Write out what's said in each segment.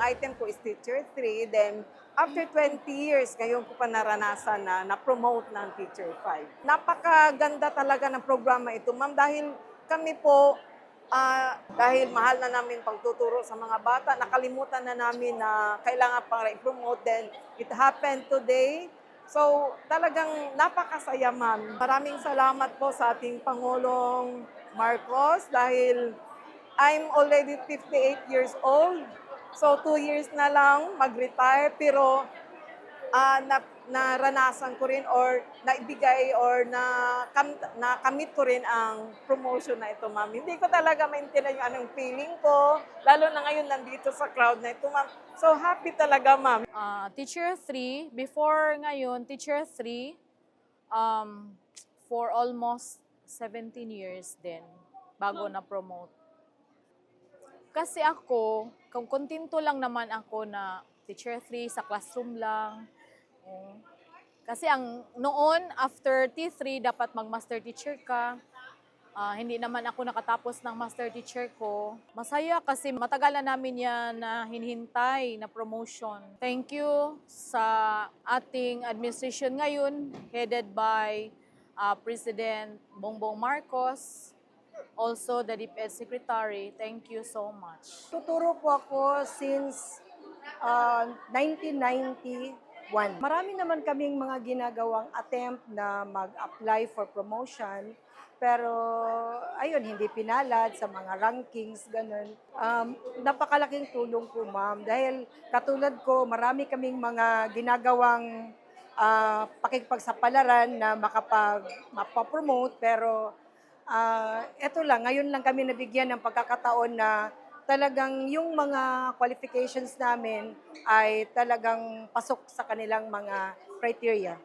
item ko is Teacher 3. Then, after 20 years, ngayon ko pa naranasan na na-promote ng Teacher 5. Napakaganda talaga ng programa ito, ma'am, dahil kami po, dahil mahal na namin pagtuturo sa mga bata, nakalimutan na namin na kailangan pang i-promote. Then, it happened today. So, talagang napakasaya, ma'am. Maraming salamat po sa ating Pangulong Marcos dahil I'm already 58 years old. So, 2 years na lang mag-retire, pero naranasan ko rin or naibigay or nakamit ko rin ang promotion na ito, ma'am. Hindi ko talaga maintindihan yung anong feeling ko, lalo na ngayon nandito sa crowd na ito, ma'am. So, happy talaga, ma'am. Teacher 3, before ngayon, Teacher 3, for almost 17 years din, bago na-promote. Kasi ako, kung kontento lang naman ako na Teacher 3 sa classroom lang. Kasi noon, after T3, dapat mag-master teacher ka. Hindi naman ako nakatapos ng master teacher ko. Masaya kasi matagal na namin yan na hinihintay na promotion. Thank you sa ating administration ngayon, headed by President Bongbong Marcos, also the DepEd Secretary. Thank you so much. Tuturo po ako since 1991. Marami naman kaming mga ginagawang attempt na mag-apply for promotion. Pero, ayun, hindi pinalad sa mga rankings, ganun. Napakalaking tulong po, ma'am. Dahil katulad ko, marami kaming mga ginagawang pakikipagsapalaran na mapapromote. Pero, eto lang, ngayon lang kami nabigyan ng pagkakataon na talagang yung mga qualifications namin ay talagang pasok sa kanilang mga criteria.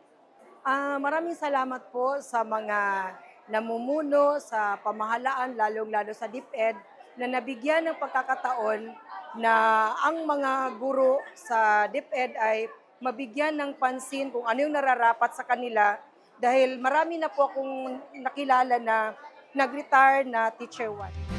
Maraming salamat po sa mga namumuno sa pamahalaan, lalong-lalo sa DepEd, na nabigyan ng pagkakataon na ang mga guro sa DepEd ay mabigyan ng pansin kung ano yung nararapat sa kanila dahil marami na po akong nakilala na nag-retire na Teacher 1.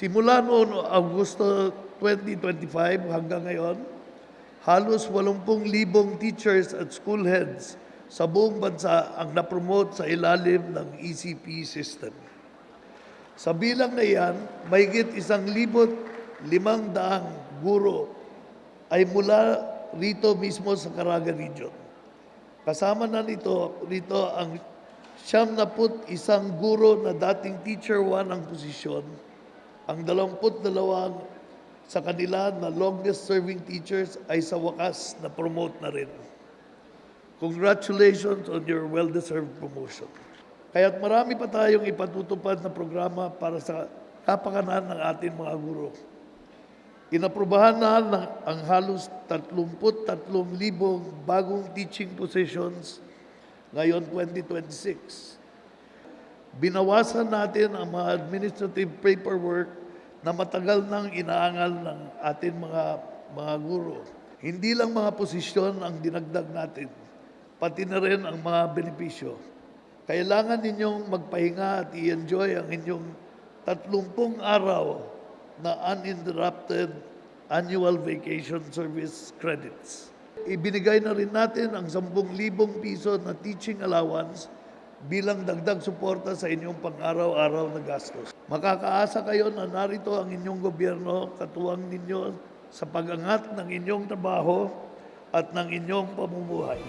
Simula noong Agosto 2025 hanggang ngayon, halos 80,000 teachers at school heads sa buong bansa ang napromote sa ilalim ng ECP system. Sa bilang na iyan, mahigit 1,500 guro ay mula rito mismo sa Caraga Region. Kasama na rito ang 71 guro na dating Teacher 1 ang posisyon, ang 22 sa kanila na longest serving teachers ay sa wakas na promote na rin. Congratulations on your well-deserved promotion. Kaya't marami pa tayong ipatutupad na programa para sa kapakanan ng ating mga guro. Inaprubahan na ang halos 33,000 bagong teaching positions ngayon 2026. Binawasan natin ang mga administrative paperwork na matagal nang inaangal ng ating mga guro. Hindi lang mga posisyon ang dinagdag natin, pati na rin ang mga benepisyo. Kailangan ninyong magpahinga at i-enjoy ang inyong 30 araw na uninterrupted annual vacation service credits. Ibinigay na rin natin ang 10,000 piso na teaching allowance bilang dagdag suporta sa inyong pang-araw-araw na gastos. Makakaasa kayo na narito ang inyong gobyerno katuwang ninyo sa pag-angat ng inyong trabaho at ng inyong pamumuhay.